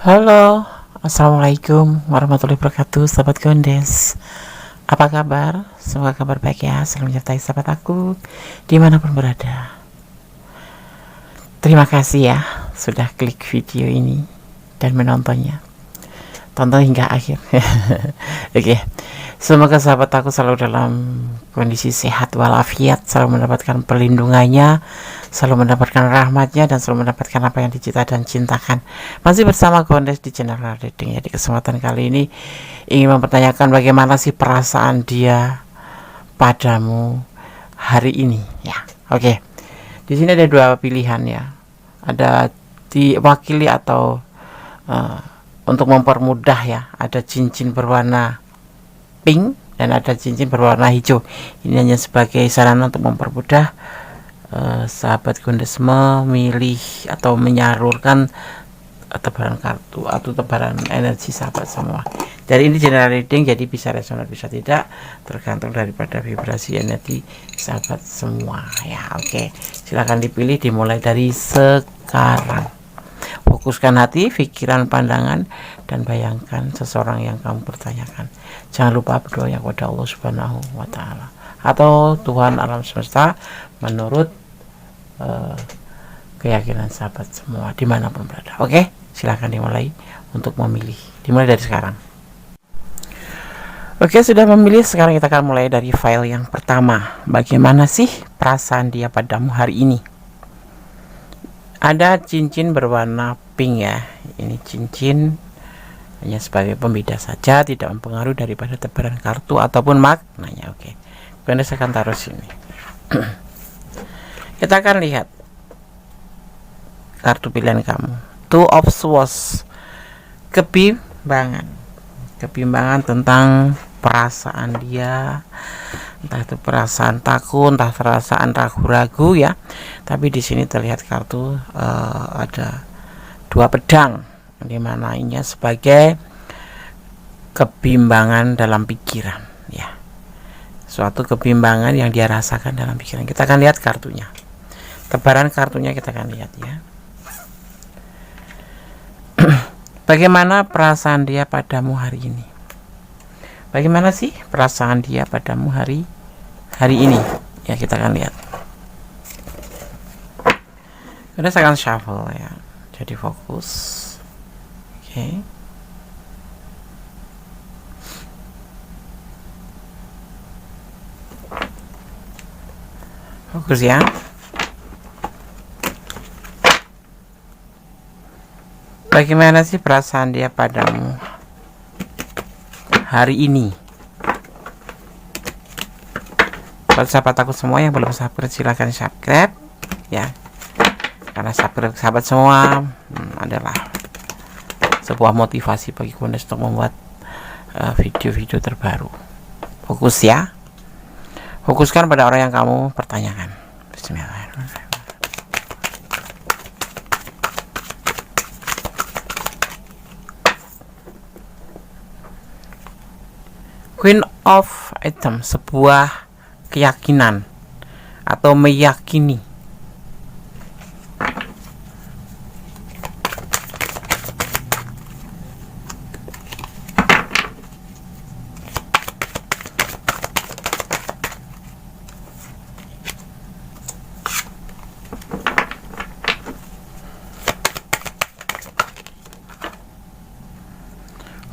Halo, assalamualaikum warahmatullahi wabarakatuh, sahabat Gondes. Apa kabar? Semoga kabar baik ya. Selalu menyertai sahabat aku dimanapun berada. Terima kasih ya sudah klik video ini dan menontonnya. Tonton hingga akhir. Oke, semoga sahabat aku selalu dalam kondisi sehat walafiat, selalu mendapatkan perlindungannya, selalu mendapatkan rahmatnya, dan selalu mendapatkan apa yang dicita dan cintakan. Masih bersama Gondes di channel Reading ya. Di kesempatan kali ini ingin mempertanyakan bagaimana sih perasaan dia padamu hari ini ya. Oke, di sini ada dua pilihan ya. Ada diwakili atau untuk mempermudah ya, ada cincin berwarna pink dan ada cincin berwarna hijau. Ini hanya sebagai sarana untuk mempermudah sahabat Gondes memilih atau menyalurkan tebaran kartu atau tebaran energi sahabat semua. Dari ini general reading, jadi bisa resonan bisa tidak, tergantung daripada vibrasi energi sahabat semua ya. Oke, silahkan dipilih, dimulai dari sekarang. Fokuskan hati, pikiran, pandangan, dan bayangkan seseorang yang kamu pertanyakan. Jangan lupa berdoa kepada Allah Subhanahu wa Ta'ala atau Tuhan alam semesta menurut keyakinan sahabat semua dimanapun berada. Oke, silahkan dimulai untuk memilih. Dimulai dari sekarang. Oke, sudah memilih. Sekarang kita akan mulai dari file yang pertama. Bagaimana sih perasaan dia padamu hari ini? Ada cincin berwarna pink ya. Ini cincin hanya sebagai pembeda saja, tidak mempengaruhi daripada tebaran kartu ataupun maknanya. Oke, Gondes akan taruh sini. Kita akan lihat kartu pilihan kamu. Two of Swords, kebimbangan tentang perasaan dia, entah itu perasaan takut, entah perasaan ragu-ragu ya. Tapi di sini terlihat kartu ada dua pedang, dimana ini sebagai kebimbangan dalam pikiran ya, suatu kebimbangan yang dia rasakan dalam pikiran. Kita akan lihat kartunya, tebaran kartunya kita akan lihat ya. Bagaimana perasaan dia padamu hari ini? Bagaimana sih perasaan dia padamu hari ini ya, kita akan lihat. Kita akan shuffle ya, jadi fokus. Oke. Fokus ya. Bagaimana sih perasaan dia padamu hari ini? Buat sahabat aku semua yang belum subscribe, silahkan subscribe ya, karena subscribe sahabat semua adalah sebuah motivasi bagi Gondes untuk membuat video-video terbaru. Fokus ya, fokuskan pada orang yang kamu pertanyakan. Bismillahirrahmanirrahim. Queen of Item, sebuah keyakinan atau meyakini.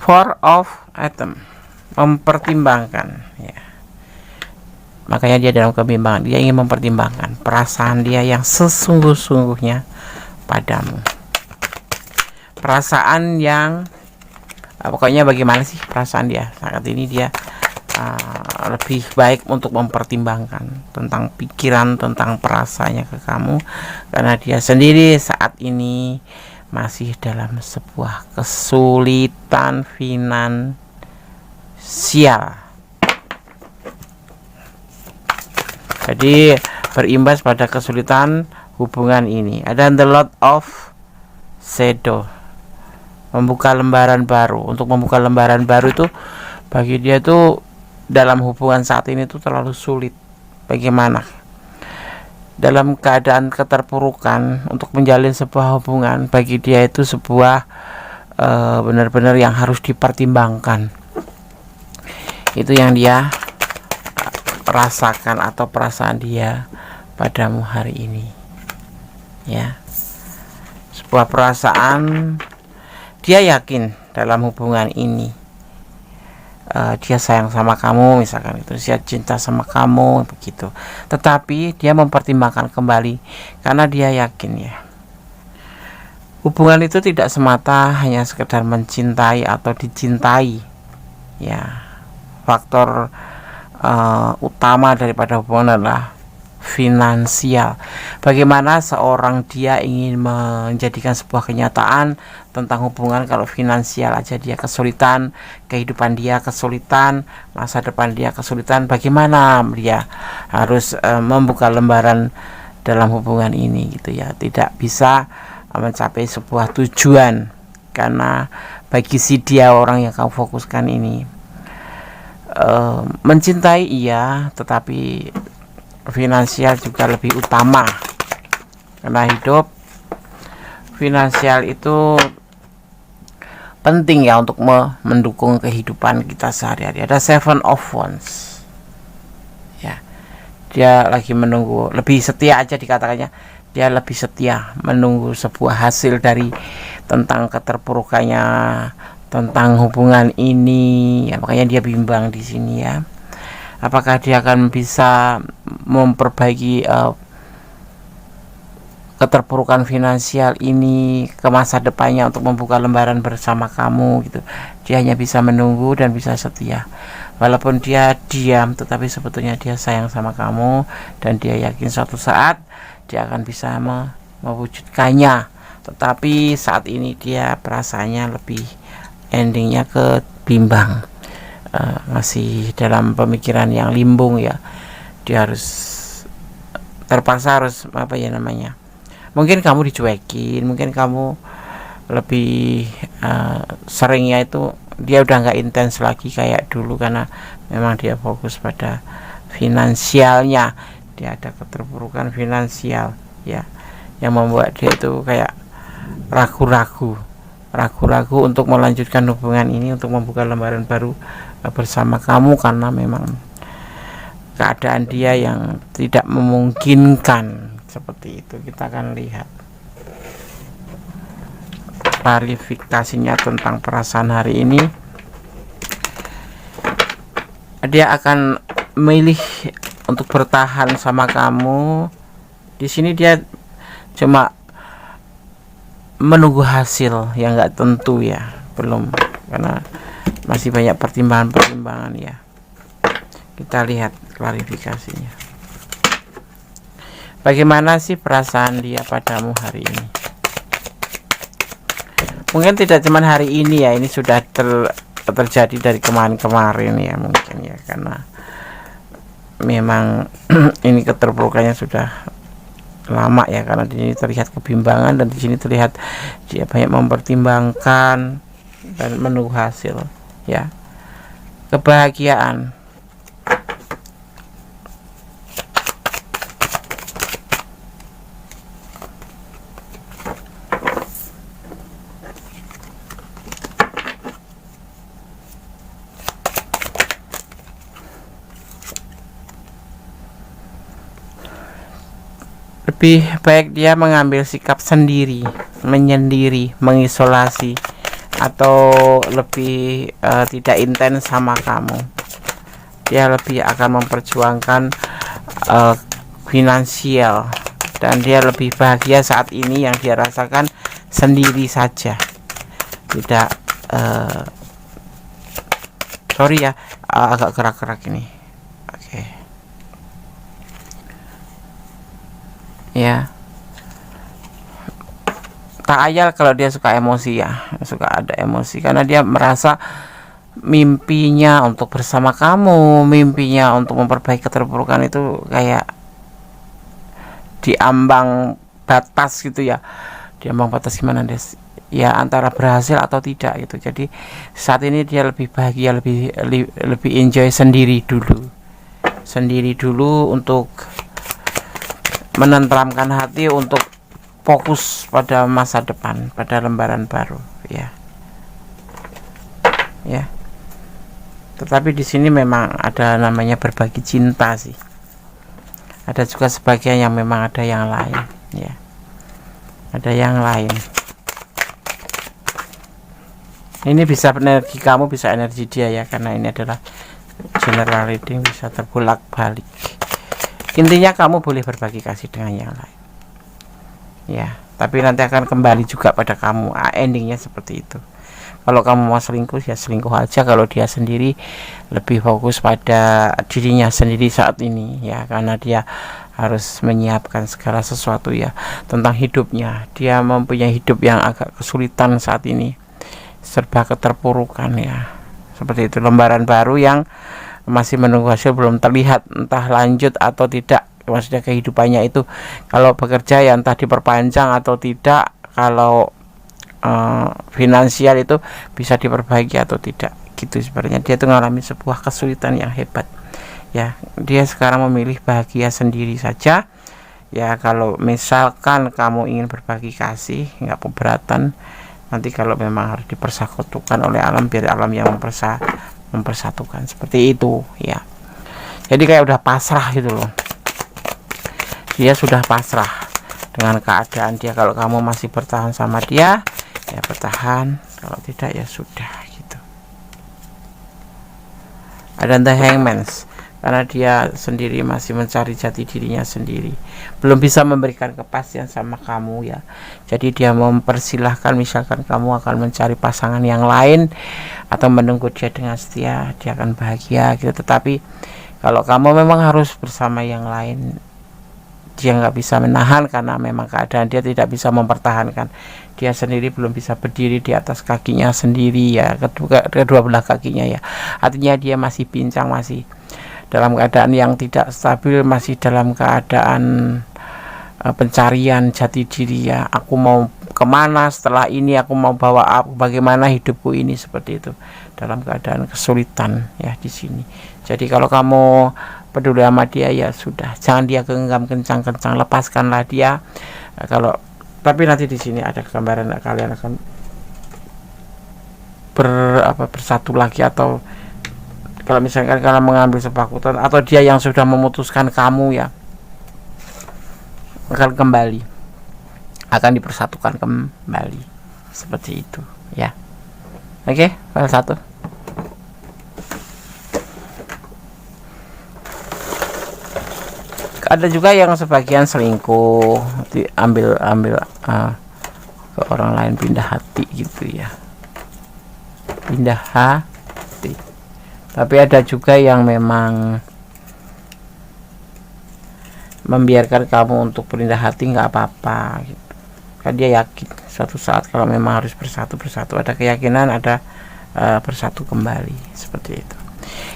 Four of Item, mempertimbangkan ya. Makanya dia dalam kebimbangan, dia ingin mempertimbangkan perasaan dia yang sesungguh-sungguhnya padamu. Perasaan yang pokoknya bagaimana sih perasaan dia saat ini? Dia lebih baik untuk mempertimbangkan tentang pikiran, tentang perasaannya ke kamu, karena dia sendiri saat ini masih dalam sebuah kesulitan finansial. Jadi berimbas pada kesulitan hubungan ini. Ada the Lord of Shadow, membuka lembaran baru. Untuk membuka lembaran baru itu bagi dia tuh dalam hubungan saat ini tuh terlalu sulit. Bagaimana? Dalam keadaan keterpurukan untuk menjalin sebuah hubungan, bagi dia itu sebuah benar-benar yang harus dipertimbangkan. Itu yang dia rasakan atau perasaan dia padamu hari ini, ya. Sebuah perasaan, dia yakin dalam hubungan ini, dia sayang sama kamu, misalkan itu, dia cinta sama kamu, begitu. Tetapi dia mempertimbangkan kembali karena dia yakin, ya, hubungan itu tidak semata hanya sekedar mencintai atau dicintai, ya. Faktor utama daripada hubungan adalah finansial. Bagaimana seorang dia ingin menjadikan sebuah kenyataan tentang hubungan kalau finansial aja dia kesulitan, kehidupan dia kesulitan, masa depan dia kesulitan, bagaimana dia harus membuka lembaran dalam hubungan ini, gitu ya. Tidak bisa mencapai sebuah tujuan karena bagi si dia, orang yang kamu fokuskan ini, mencintai iya, tetapi finansial juga lebih utama, karena hidup finansial itu penting, ya, untuk mendukung kehidupan kita sehari-hari. Ada Seven of Wands, ya, dia lagi menunggu, lebih setia aja dikatakannya, dia lebih setia menunggu sebuah hasil dari tentang keterpurukannya, tentang hubungan ini, ya. Makanya dia bimbang di sini, ya. Apakah dia akan bisa memperbaiki keterpurukan finansial ini ke masa depannya untuk membuka lembaran bersama kamu, gitu. Dia hanya bisa menunggu dan bisa setia. Walaupun dia diam, tetapi sebetulnya dia sayang sama kamu dan dia yakin suatu saat dia akan bisa mewujudkannya. Tetapi saat ini dia perasaannya lebih, endingnya ke bimbang, masih dalam pemikiran yang limbung, ya. Dia terpaksa harus mungkin kamu dicuekin, mungkin kamu lebih seringnya itu dia udah nggak intens lagi kayak dulu, karena memang dia fokus pada finansialnya. Dia ada keterpurukan finansial, ya, yang membuat dia itu kayak ragu-ragu untuk melanjutkan hubungan ini, untuk membuka lembaran baru bersama kamu, karena memang keadaan dia yang tidak memungkinkan seperti itu. Kita akan lihat klarifikasinya tentang perasaan hari ini. Dia akan memilih untuk bertahan sama kamu. Di sini dia cuma menunggu hasil yang nggak tentu, ya, belum, karena masih banyak pertimbangan-pertimbangan, ya. Kita lihat klarifikasinya. Bagaimana sih perasaan dia padamu hari ini? Mungkin tidak cuma hari ini, ya, ini sudah terjadi dari kemarin-kemarin, ya, mungkin, ya, karena memang ini keterpurukannya sudah lama, ya, karena di sini terlihat kebimbangan dan di sini terlihat dia banyak mempertimbangkan dan menunggu hasil, ya. Kebahagiaan, lebih baik dia mengambil sikap sendiri, menyendiri, mengisolasi, atau lebih tidak intens sama kamu. Dia lebih akan memperjuangkan finansial, dan dia lebih bahagia saat ini yang dia rasakan sendiri saja. Tidak sorry, ya, agak gerak-gerak ini. Oke. Ya, tak ayal kalau dia suka emosi, ya, suka ada emosi, karena dia merasa mimpinya untuk bersama kamu, mimpinya untuk memperbaiki keterpurukan itu kayak diambang batas, gitu, ya. Diambang batas gimana, Des? Ya, antara berhasil atau tidak, gitu. Jadi saat ini dia lebih bahagia, lebih enjoy sendiri dulu untuk menenteramkan hati, untuk fokus pada masa depan, pada lembaran baru, ya. Tetapi di sini memang ada namanya berbagi cinta sih. Ada juga sebagian yang memang ada yang lain, ya. Ada yang lain. Ini bisa energi kamu, bisa energi dia ya, karena ini adalah general reading, bisa terbolak-balik. Intinya kamu boleh berbagi kasih dengan yang lain, ya. Tapi nanti akan kembali juga pada kamu. Endingnya seperti itu. Kalau kamu mau selingkuh ya selingkuh aja. Kalau dia sendiri lebih fokus pada dirinya sendiri saat ini, ya, karena dia harus menyiapkan segala sesuatu ya tentang hidupnya. Dia mempunyai hidup yang agak kesulitan saat ini, serba keterpurukan ya. Seperti itu, lembaran baru yang masih menunggu hasil, belum terlihat entah lanjut atau tidak. Maksudnya kehidupannya itu kalau bekerja ya entah diperpanjang atau tidak, kalau finansial itu bisa diperbaiki atau tidak, gitu. Sebenarnya dia itu mengalami sebuah kesulitan yang hebat ya. Dia sekarang memilih bahagia sendiri saja ya. Kalau misalkan kamu ingin berbagi kasih, nggak keberatan. Nanti kalau memang harus dipersatukan oleh alam, biar alam yang mempersatukan, seperti itu ya. Jadi kayak udah pasrah gitu loh. Dia sudah pasrah dengan keadaan dia. Kalau kamu masih bertahan sama dia ya bertahan, kalau tidak ya sudah gitu. Ada The Hangman, karena dia sendiri masih mencari jati dirinya sendiri, belum bisa memberikan kepastian sama kamu ya. Jadi dia mempersilahkan, misalkan kamu akan mencari pasangan yang lain atau menunggu dia dengan setia, dia akan bahagia gitu. Tetapi kalau kamu memang harus bersama yang lain, dia nggak bisa menahan, karena memang keadaan dia tidak bisa mempertahankan. Dia sendiri belum bisa berdiri di atas kakinya sendiri ya, kedua belah kakinya ya. Artinya dia masih pincang, masih dalam keadaan yang tidak stabil, masih dalam keadaan pencarian jati diri ya. Aku mau kemana setelah ini, aku mau bawa apa, bagaimana hidupku ini, seperti itu, dalam keadaan kesulitan ya di sini. Jadi kalau kamu peduli sama dia ya sudah, jangan dia genggam kencang-kencang, lepaskanlah dia. Tapi nanti di sini ada gambaran kalian akan bersatu lagi, atau kalau misalkan kalian mengambil sebuah keputusan, atau dia yang sudah memutuskan kamu ya akan kembali, akan dipersatukan kembali, seperti itu ya. Oke, file 1. Ada juga yang sebagian selingkuh, diambil ke orang lain, pindah hati gitu ya, pindah hati. Tapi ada juga yang memang membiarkan kamu untuk pindah hati, nggak apa-apa gitu. Kan dia yakin suatu saat kalau memang harus bersatu, ada keyakinan, ada bersatu kembali, seperti itu.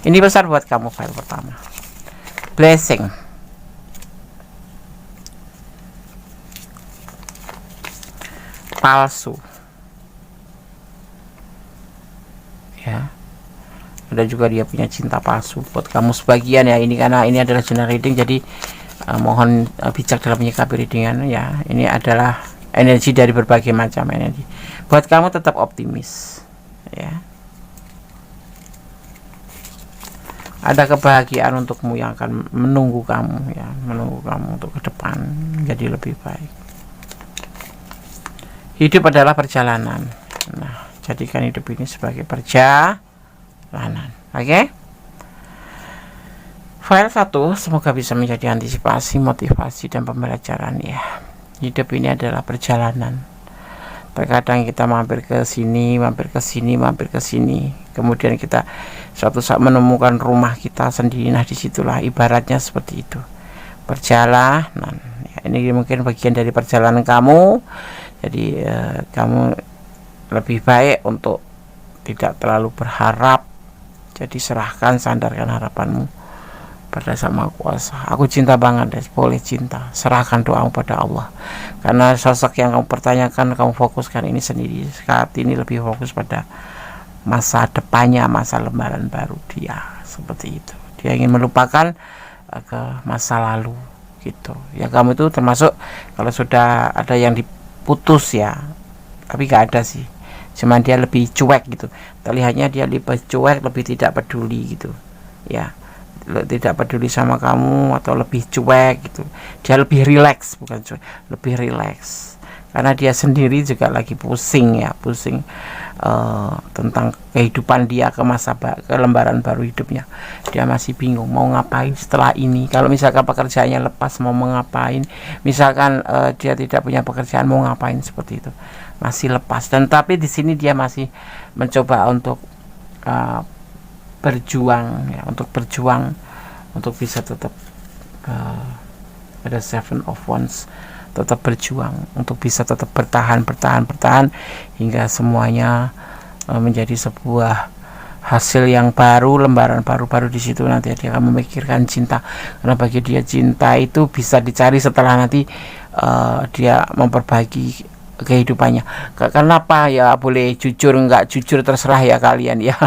Ini besar buat kamu file pertama. Blessing. Palsu ya. Ada juga dia punya cinta palsu buat kamu sebagian ya. Ini karena ini adalah general reading, jadi mohon bijak dalam menyikapi readingan ya. Ini adalah energi dari berbagai macam energi. Buat kamu tetap optimis ya. Ada kebahagiaan untukmu yang akan menunggu kamu ya, menunggu kamu untuk ke depan jadi lebih baik. Hidup adalah perjalanan. Nah, jadikan hidup ini sebagai perjalanan. Oke? File 1 semoga bisa menjadi antisipasi, motivasi, dan pembelajaran ya. Hidup ini adalah perjalanan. Terkadang kita mampir ke sini, mampir ke sini, mampir ke sini. Kemudian kita suatu saat menemukan rumah kita sendiri. Nah, disitulah ibaratnya seperti itu. Perjalanan. Ya, ini mungkin bagian dari perjalanan kamu. Jadi kamu lebih baik untuk tidak terlalu berharap. Jadi serahkan, sandarkan harapanmu pada Sang Maha Kuasa. Aku cinta banget, deh, boleh cinta. Serahkan doamu pada Allah. Karena sosok yang kamu pertanyakan, kamu fokuskan ini sendiri. Saat ini lebih fokus pada masa depannya, masa lembaran baru dia. Seperti itu. Dia ingin melupakan ke masa lalu gitu. Ya kamu itu termasuk kalau sudah ada yang putus ya, tapi gak ada sih. cuman dia lebih cuek gitu, terlihatnya dia lebih cuek, lebih tidak peduli gitu ya, tidak peduli sama kamu atau lebih cuek gitu. Dia lebih rileks, bukan cuek, lebih rileks karena dia sendiri juga lagi pusing ya, pusing tentang kehidupan dia ke ke lembaran baru hidupnya. Dia masih bingung mau ngapain setelah ini. Kalau misalkan pekerjaannya lepas, mau ngapain, misalkan dia tidak punya pekerjaan, mau ngapain, seperti itu, masih lepas. Dan tapi di sini dia masih mencoba untuk berjuang ya, untuk berjuang untuk bisa tetap ada Seven of Wands, tetap berjuang untuk bisa tetap bertahan hingga semuanya menjadi sebuah hasil yang baru, lembaran baru di situ. Nanti dia akan memikirkan cinta, karena bagi dia cinta itu bisa dicari setelah nanti dia memperbaiki kehidupannya. Kenapa ya, boleh jujur nggak jujur terserah ya kalian ya.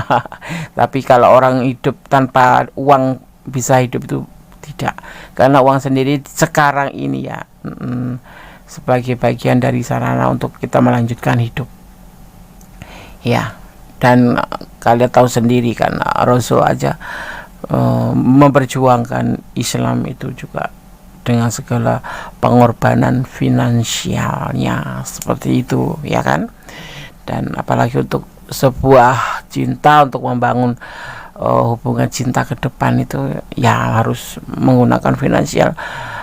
Tapi kalau orang hidup tanpa uang bisa hidup itu tidak, karena uang sendiri sekarang ini ya sebagai bagian dari sarana untuk kita melanjutkan hidup ya. Dan kalian tahu sendiri kan, Rasul aja memperjuangkan Islam itu juga dengan segala pengorbanan finansialnya, seperti itu ya kan. Dan apalagi untuk sebuah cinta, untuk membangun hubungan cinta ke depan itu ya harus menggunakan finansial.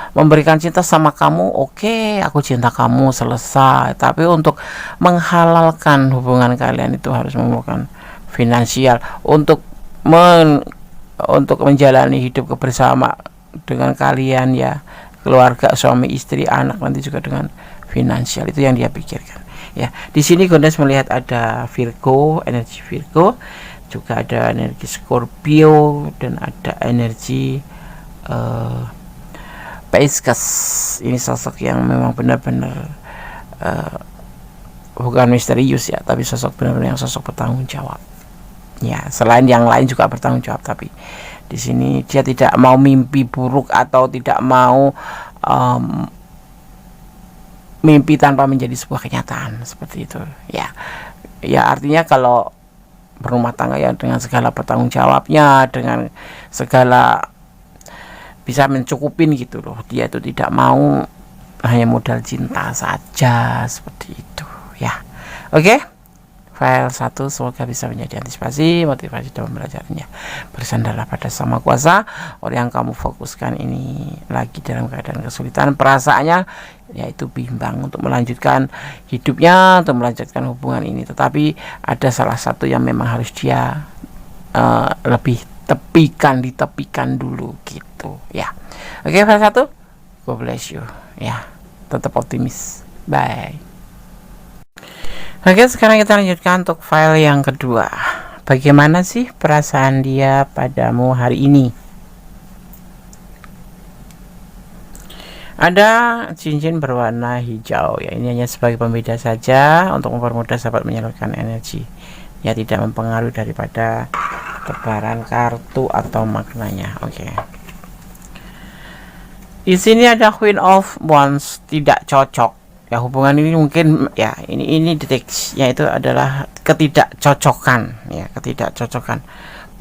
Memberikan cinta sama kamu, oke, aku cinta kamu, selesai. Tapi untuk menghalalkan hubungan kalian itu harus menggunakan finansial untuk menjalani hidup bersama dengan kalian ya, keluarga, suami istri, anak, nanti juga dengan finansial. Itu yang dia pikirkan ya. Di sini Gondes melihat ada Virgo, energi Virgo, juga ada energi Scorpio, dan ada energi Pisces. Ini sosok yang memang benar-benar bukan misterius ya, tapi sosok benar-benar yang sosok bertanggung jawab ya. Selain yang lain juga bertanggung jawab, tapi di sini dia tidak mau mimpi buruk atau tidak mau mimpi tanpa menjadi sebuah kenyataan, seperti itu ya. Ya artinya kalau berumah tangga ya dengan segala bertanggung jawabnya, dengan segala bisa mencukupin gitu loh. Dia itu tidak mau hanya modal cinta saja, seperti itu ya. Oke, file 1 semoga bisa menjadi antisipasi, motivasi dalam belajarnya. Bersandarlah pada Sama Kuasa. Orang yang kamu fokuskan ini lagi dalam keadaan kesulitan, perasaannya yaitu bimbang untuk melanjutkan hidupnya, untuk melanjutkan hubungan ini. Tetapi ada salah satu yang memang harus dia lebih ditepikan dulu gitu ya. Oke, file 1, God bless you ya, tetap optimis, bye. Oke, sekarang kita lanjutkan untuk file yang kedua. Bagaimana sih perasaan dia padamu hari ini? Ada cincin berwarna hijau ya, ini hanya sebagai pembeda saja untuk mempermudah sahabat menyalurkan energi ya, tidak mempengaruhi daripada tebaran kartu atau maknanya. Oke. Di sini ada Queen of Wands, tidak cocok ya hubungan ini. Mungkin ya ini deteksinya itu adalah ketidakcocokan ya, ketidakcocokan.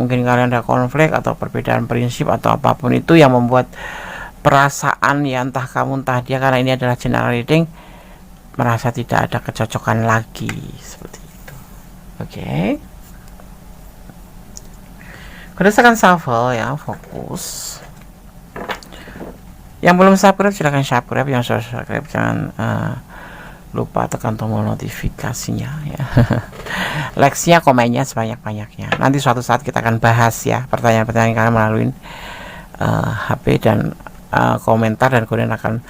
Mungkin kalian ada konflik atau perbedaan prinsip atau apapun itu yang membuat perasaan ya, entah kamu entah dia, karena ini adalah general reading, merasa tidak ada kecocokan lagi, seperti itu. Oke. Berdasarkan shuffle ya, fokus. Yang belum subscribe silahkan subscribe, yang sudah subscribe jangan lupa tekan tombol notifikasinya ya. Like-nya, komennya sebanyak-banyaknya. Nanti suatu saat kita akan bahas ya pertanyaan-pertanyaan kalian melalui HP dan komentar, dan kemudian akan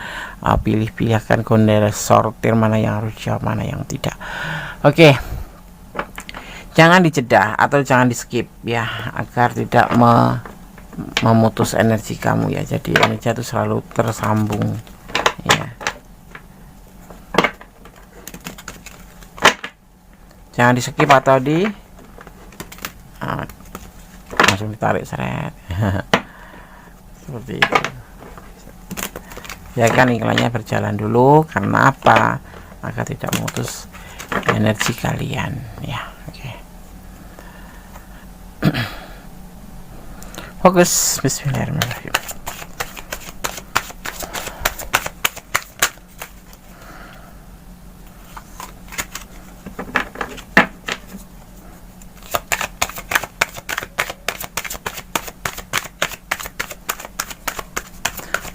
pilih-pilih, akan kemudian sortir mana yang harus jawab, mana yang tidak. Oke. Jangan dijeda atau jangan di skip ya, agar tidak memutus energi kamu ya. Jadi energi itu selalu tersambung ya. Jangan di skip atau langsung ditarik seret. Seperti itu ya kan, iklannya berjalan dulu. Karena apa? Agar tidak memutus energi kalian ya. Oke. Fokus. Bismillahirrahmanirrahim.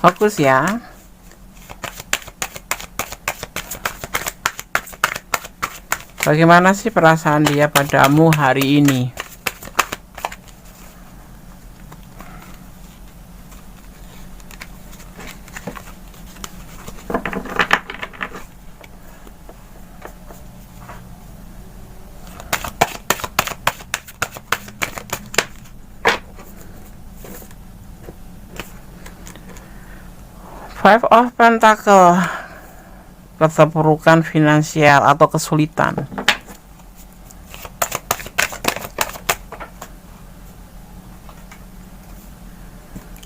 Fokus ya. Bagaimana sih perasaan dia padamu hari ini? Five of Pentacle, keterpurukan finansial atau kesulitan.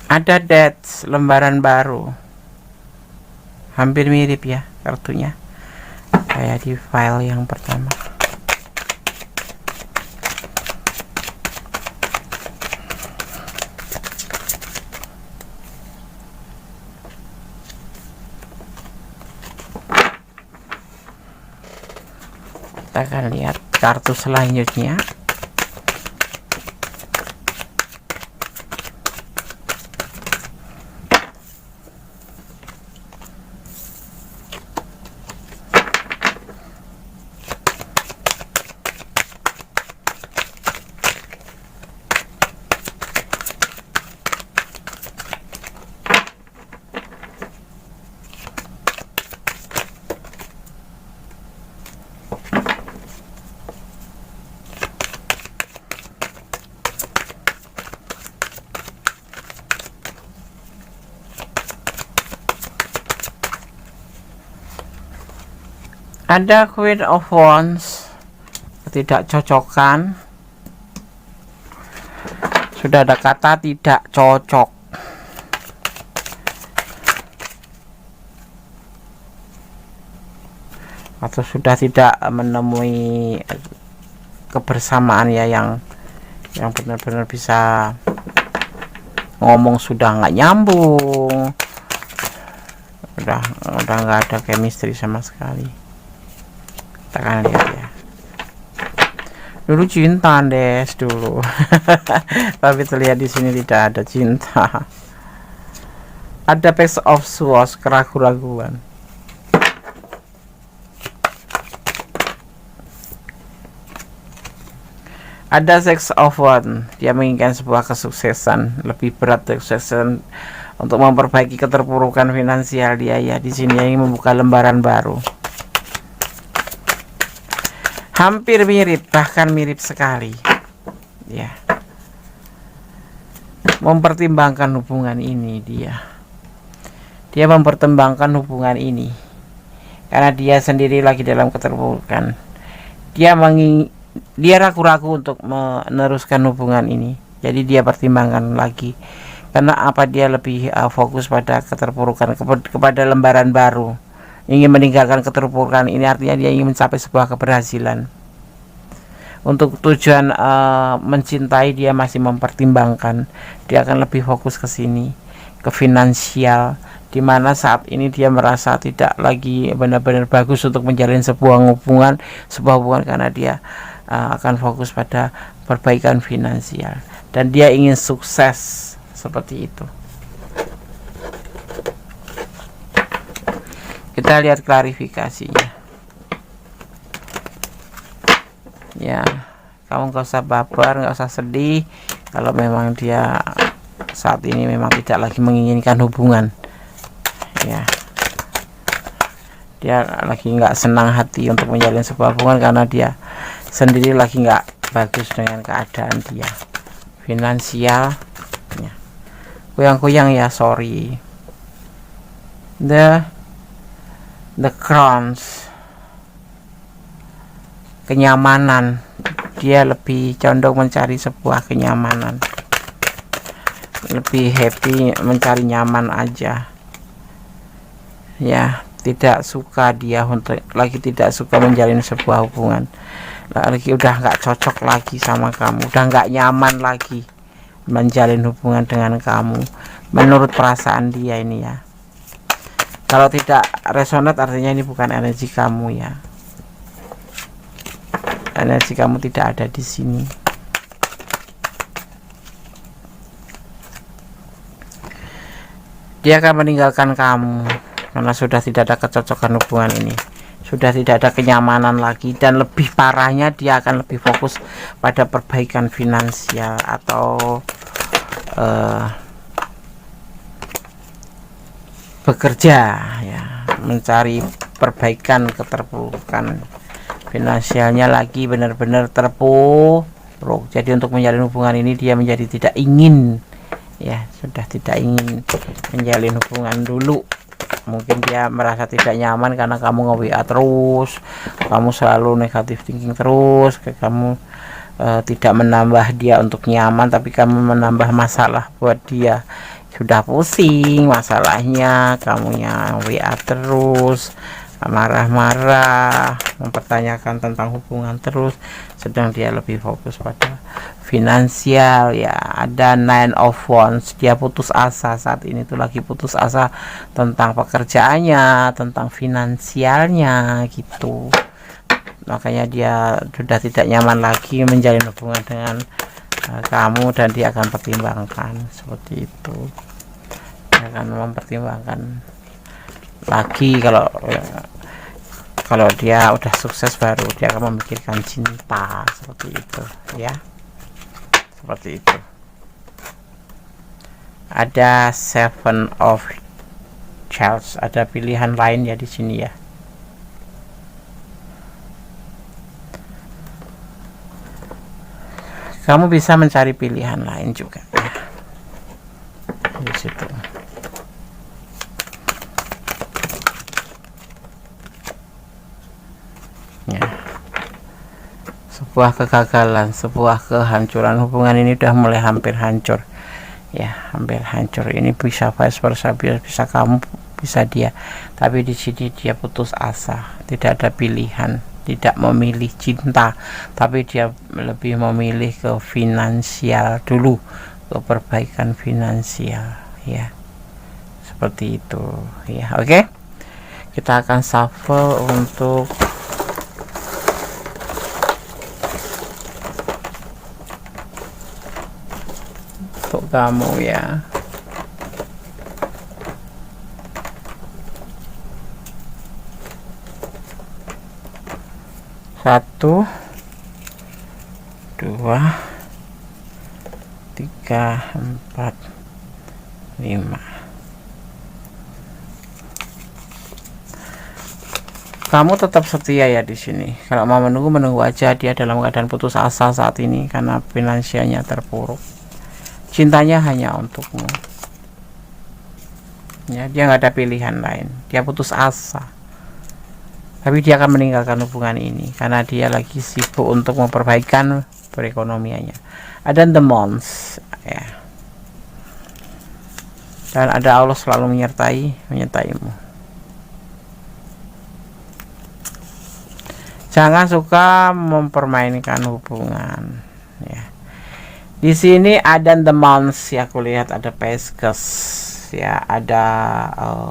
Ada dates, lembaran baru. Hampir mirip ya kartunya, kayak di file yang pertama. Kita akan lihat kartu selanjutnya. Ada Queen of Wands, ketidakcocokan. Sudah ada kata tidak cocok. Atau sudah tidak menemui kebersamaan ya yang benar-benar bisa ngomong, sudah nggak nyambung, udah nggak ada chemistry sama sekali. Kita akan lihat ya. Dulu cinta Des dulu. Tapi terlihat di sini tidak ada cinta. Ada Page of Swords, keraguan-raguan. Ada Six of Wands, dia menginginkan sebuah kesuksesan, lebih berat kesuksesan untuk memperbaiki keterpurukan finansial dia ya. Di sini ingin membuka lembaran baru. Hampir mirip, bahkan mirip sekali ya. Mempertimbangkan hubungan ini dia mempertimbangkan hubungan ini karena dia sendiri lagi dalam keterpurukan. Dia ragu-ragu untuk meneruskan hubungan ini, jadi dia pertimbangkan lagi. Karena apa? Dia lebih fokus pada keterpurukan, kepada lembaran baru. Ingin meninggalkan keterpurukan ini, artinya dia ingin mencapai sebuah keberhasilan. Untuk tujuan mencintai, dia masih mempertimbangkan. Dia akan lebih fokus ke sini, ke finansial, dimana saat ini dia merasa tidak lagi benar-benar bagus untuk menjalin sebuah hubungan karena dia akan fokus pada perbaikan finansial dan dia ingin sukses seperti itu. Kita lihat klarifikasinya ya. Kamu gak usah baper, gak usah sedih kalau memang dia saat ini memang tidak lagi menginginkan hubungan ya. Dia lagi nggak senang hati untuk menjalin sebuah hubungan karena dia sendiri lagi nggak bagus dengan keadaan dia finansial ya. Kuyang-kuyang ya, sorry. The Crowns, kenyamanan. Dia lebih condong mencari sebuah kenyamanan, lebih happy, mencari nyaman aja ya. tidak suka, dia untuk lagi tidak suka menjalin sebuah hubungan, lagi udah nggak cocok lagi sama kamu, udah nggak nyaman lagi menjalin hubungan dengan kamu menurut perasaan dia ini ya. Kalau tidak resonate artinya ini bukan energi kamu ya, energi kamu tidak ada di sini. Dia akan meninggalkan kamu karena sudah tidak ada kecocokan hubungan ini, sudah tidak ada kenyamanan lagi, dan lebih parahnya dia akan lebih fokus pada perbaikan finansial atau bekerja ya, mencari perbaikan keterpurukan finansialnya lagi benar-benar terpuruk. Jadi untuk menjalin hubungan ini dia menjadi tidak ingin ya, sudah tidak ingin menjalin hubungan dulu. Mungkin dia merasa tidak nyaman karena kamu nge-WA terus, kamu selalu negatif thinking terus, kamu tidak menambah dia untuk nyaman, tapi kamu menambah masalah buat dia. Sudah pusing masalahnya, kamunya WA terus, marah-marah, mempertanyakan tentang hubungan terus, sedang dia lebih fokus pada finansial ya. Ada Nine of Wands, dia putus asa saat ini tuh, lagi putus asa tentang pekerjaannya, tentang finansialnya gitu. Makanya dia sudah tidak nyaman lagi menjalin hubungan dengan kamu, dan dia akan pertimbangkan seperti itu. Dia akan mempertimbangkan lagi. Kalau dia udah sukses baru dia akan memikirkan cinta, seperti itu ya, seperti itu. Ada Seven of Swords, ada pilihan lain ya di sini ya. Kamu bisa mencari pilihan lain juga ya di situ. Ya. Sebuah kegagalan, sebuah kehancuran, hubungan ini udah mulai hampir hancur ya, hampir hancur. Ini bisa vice versa, bisa kamu, bisa dia, tapi di sini dia putus asa, tidak ada pilihan, tidak memilih cinta, tapi dia lebih memilih ke finansial dulu, ke perbaikan finansial ya, seperti itu ya. Oke, kita akan shuffle untuk kamu ya. Satu, dua, tiga, empat, lima. Kamu tetap setia ya di sini. Kalau mau menunggu, menunggu aja. Dia dalam keadaan putus asa saat ini karena finansialnya terpuruk. Cintanya hanya untukmu ya, dia nggak ada pilihan lain, dia putus asa, tapi dia akan meninggalkan hubungan ini karena dia lagi sibuk untuk memperbaikan perekonomiannya. Ada The Months ya, dan ada Allah selalu menyertaimu. Jangan suka mempermainkan hubungan ya. Di sini ada The Months ya, aku lihat ada Pisces ya, ada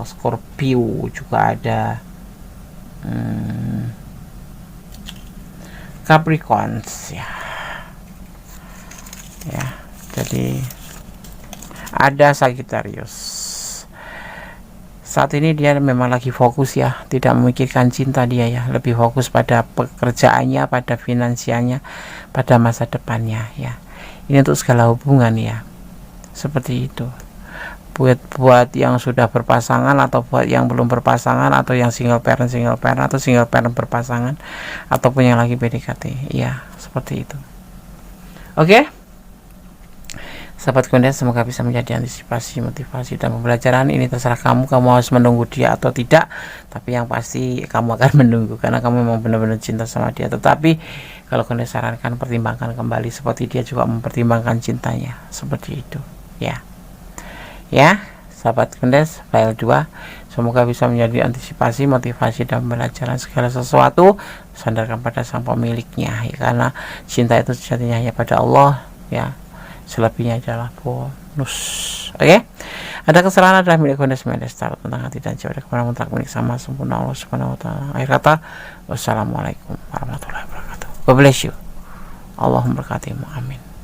Scorpio juga ada, Capricorn ya. Ya, jadi ada Sagittarius. Saat ini dia memang lagi fokus ya, tidak memikirkan cinta dia ya, lebih fokus pada pekerjaannya, pada finansialnya, pada masa depannya ya. Ini untuk segala hubungan ya, seperti itu. Buat yang sudah berpasangan, atau buat yang belum berpasangan, atau yang single parent atau single parent berpasangan, ataupun yang lagi PDKT ya, seperti itu. Oke, sahabat Kunda, semoga bisa menjadi antisipasi, motivasi, dan pembelajaran. Ini terserah kamu harus menunggu dia atau tidak, tapi yang pasti kamu akan menunggu karena kamu memang benar-benar cinta sama dia. Tetapi kalau Kunda sarankan, pertimbangkan kembali seperti dia juga mempertimbangkan cintanya, seperti itu ya. Ya, sahabat Kondes, file 2. Semoga bisa menjadi antisipasi, motivasi, dan pembelajaran segala sesuatu sandarkan pada sang pemiliknya ya, karena cinta itu sejatinya hanya pada Allah ya, selebihnya adalah bonus. Oke, ada kesalahan adalah milik Kondes Medestar, tentang hati dan jiwa kepada mutlak milik sama sempurna Allah Subhanahu wa taala. Akhir kata, wassalamualaikum warahmatullahi wabarakatuh. God bless you. Allahumma berkatimu, amin.